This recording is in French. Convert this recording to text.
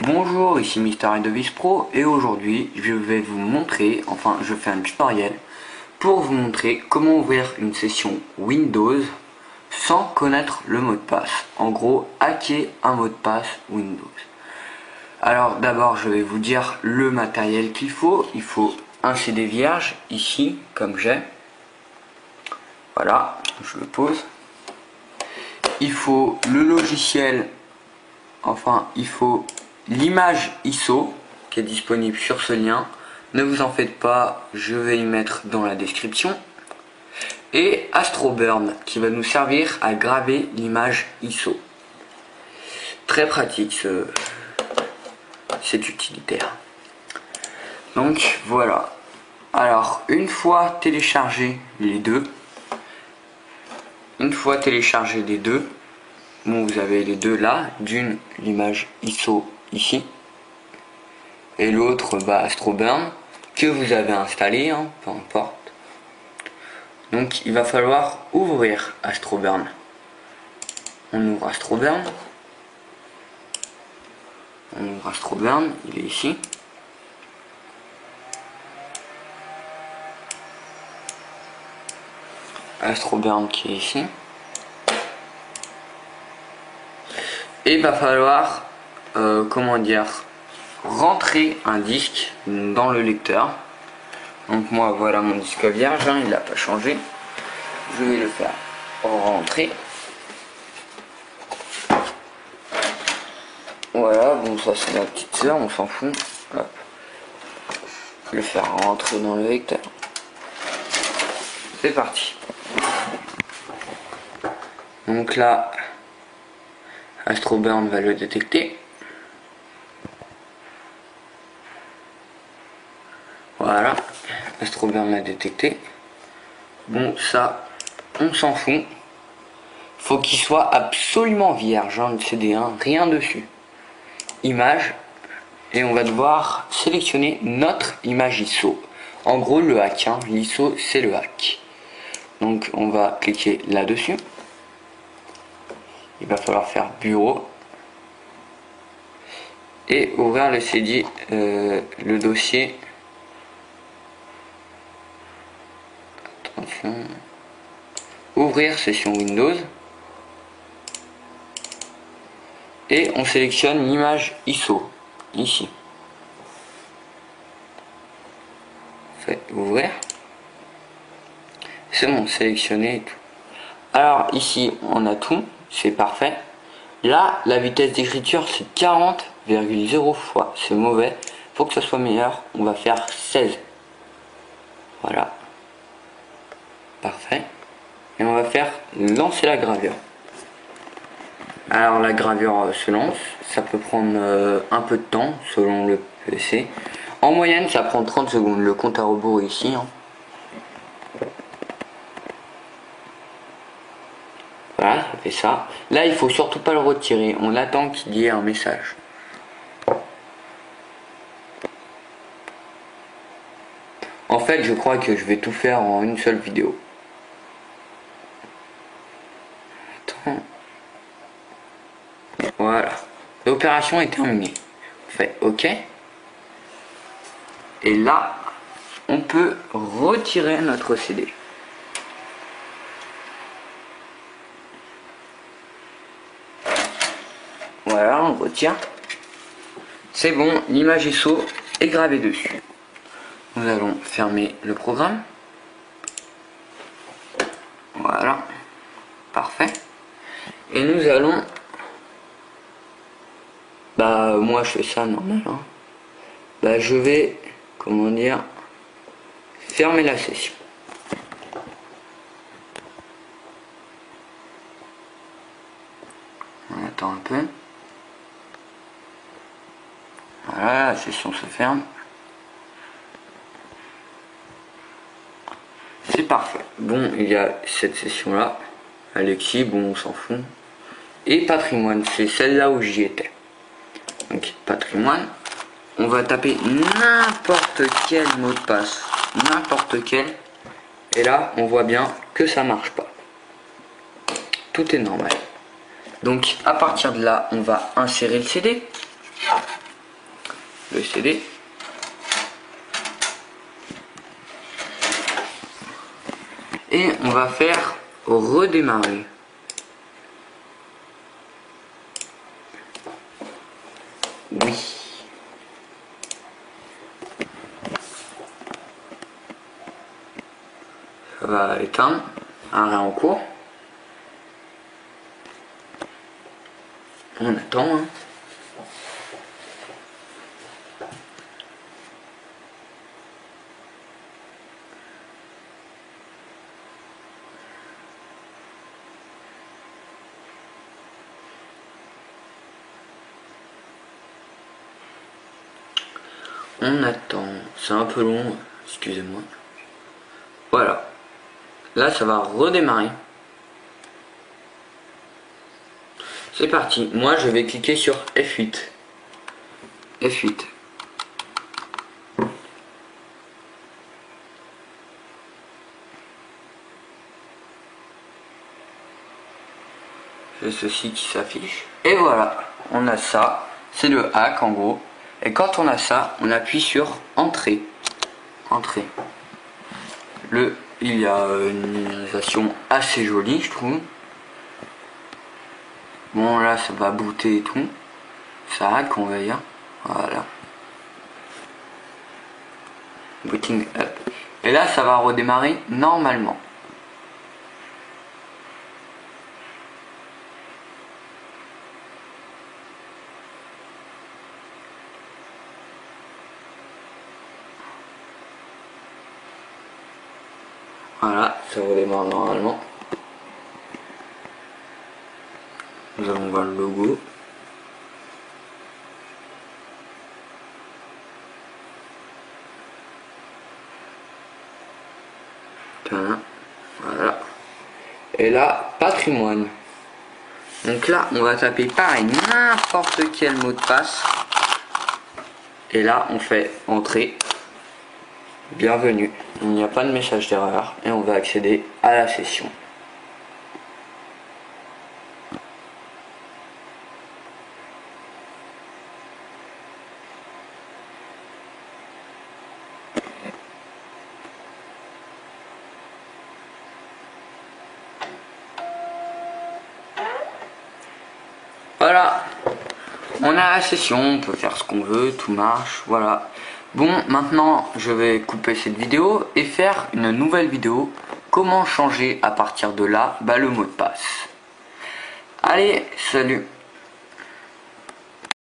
Bonjour, ici Mister Edovis Pro et aujourd'hui je vais vous montrer, enfin je fais un tutoriel pour vous montrer comment ouvrir une session Windows sans connaître le mot de passe. En gros, hacker un mot de passe Windows. Alors d'abord je vais vous dire le matériel qu'il faut. Il faut un CD vierge ici comme j'ai. Voilà, je le pose. Il faut le logiciel, enfin il faut l'image ISO qui est disponible sur ce lien. Ne vous en faites pas, je vais y mettre dans la description. Et Astroburn qui va nous servir à graver l'image ISO. Très pratique cet utilitaire. Donc voilà. Alors une fois téléchargé les deux, bon, vous avez les deux là, d'une l'image ISO ici et l'autre Astroburn que vous avez installé, hein, peu importe. Donc il va falloir ouvrir Astroburn. On ouvre Astroburn. Il est ici. Astroburn qui est ici. Et il va falloir rentrer un disque dans le lecteur. Donc moi voilà mon disque vierge, hein, il n'a pas changé. Je vais le faire rentrer. Voilà, bon ça c'est la petite sœur, on s'en fout. Hop. Je vais le faire rentrer dans le lecteur. C'est parti. Donc là, Astroburn va le détecter. Voilà, Astroburn l'a détecté. Bon, ça, on s'en fout. Faut qu'il soit absolument vierge, hein, le CD, hein, rien dessus. Image, et on va devoir sélectionner notre image ISO. En gros, le hack, hein, l'ISO, c'est le hack. Donc, on va cliquer là-dessus. Il va falloir faire bureau et ouvrir le CD, le dossier. Attention. Ouvrir session Windows et on sélectionne l'image ISO ici. Fait ouvrir. C'est bon, sélectionné et tout. Alors ici on a tout. C'est parfait. Là, la vitesse d'écriture, c'est 40,0 fois. C'est mauvais. Faut que ça soit meilleur. On va faire 16. Voilà. Parfait. Et on va faire lancer la gravure. Alors, la gravure se lance. Ça peut prendre un peu de temps, selon le PC. En moyenne, ça prend 30 secondes. Le compte à rebours est ici. Hein. Voilà, ça fait ça. Là, il faut surtout pas le retirer. On attend qu'il y ait un message. En fait, je crois que je vais tout faire en une seule vidéo. Attends. Voilà. L'opération est terminée. On fait OK. Et là, on peut retirer notre CD. Voilà, on retire. C'est bon, l'image ISO est gravée dessus. Nous allons fermer le programme. Voilà. Parfait. Et nous allons... moi je fais ça normal. Hein. Je vais, fermer la session. On attend un peu. Voilà, la session se ferme. C'est parfait. Bon, il y a cette session-là. Alexis, bon, on s'en fout. Et patrimoine, c'est celle-là où j'y étais. Donc, patrimoine. On va taper n'importe quel mot de passe. N'importe quel. Et là, on voit bien que ça marche pas. Tout est normal. Donc, à partir de là, on va insérer le CD. le CD. Et on va faire redémarrer. Oui. Ça va éteindre. Arrêt en cours. On attend. Hein. On attend. C'est un peu long. Excusez-moi. Voilà. Là, ça va redémarrer. C'est parti. Moi, je vais cliquer sur F8. F8. J'ai ceci qui s'affiche. Et voilà. On a ça. C'est le hack en gros. Et quand on a ça, on appuie sur Entrée. Entrée. Il y a une numérisation assez jolie, je trouve. Bon, là, ça va booter et tout. Ça hack, on va dire. Voilà. Booting up. Et là, ça va redémarrer normalement. Voilà, ça redémarre normalement. Nous allons voir le logo. Voilà. Et là, patrimoine. Donc là, on va taper pareil, n'importe quel mot de passe. Et là, on fait entrée. Bienvenue. Il n'y a pas de message d'erreur. Et on va accéder à la session. Voilà, on a la session, on peut faire ce qu'on veut, tout marche, voilà. Bon, maintenant je vais couper cette vidéo et faire une nouvelle vidéo. Comment changer à partir de là le mot de passe. Allez, salut.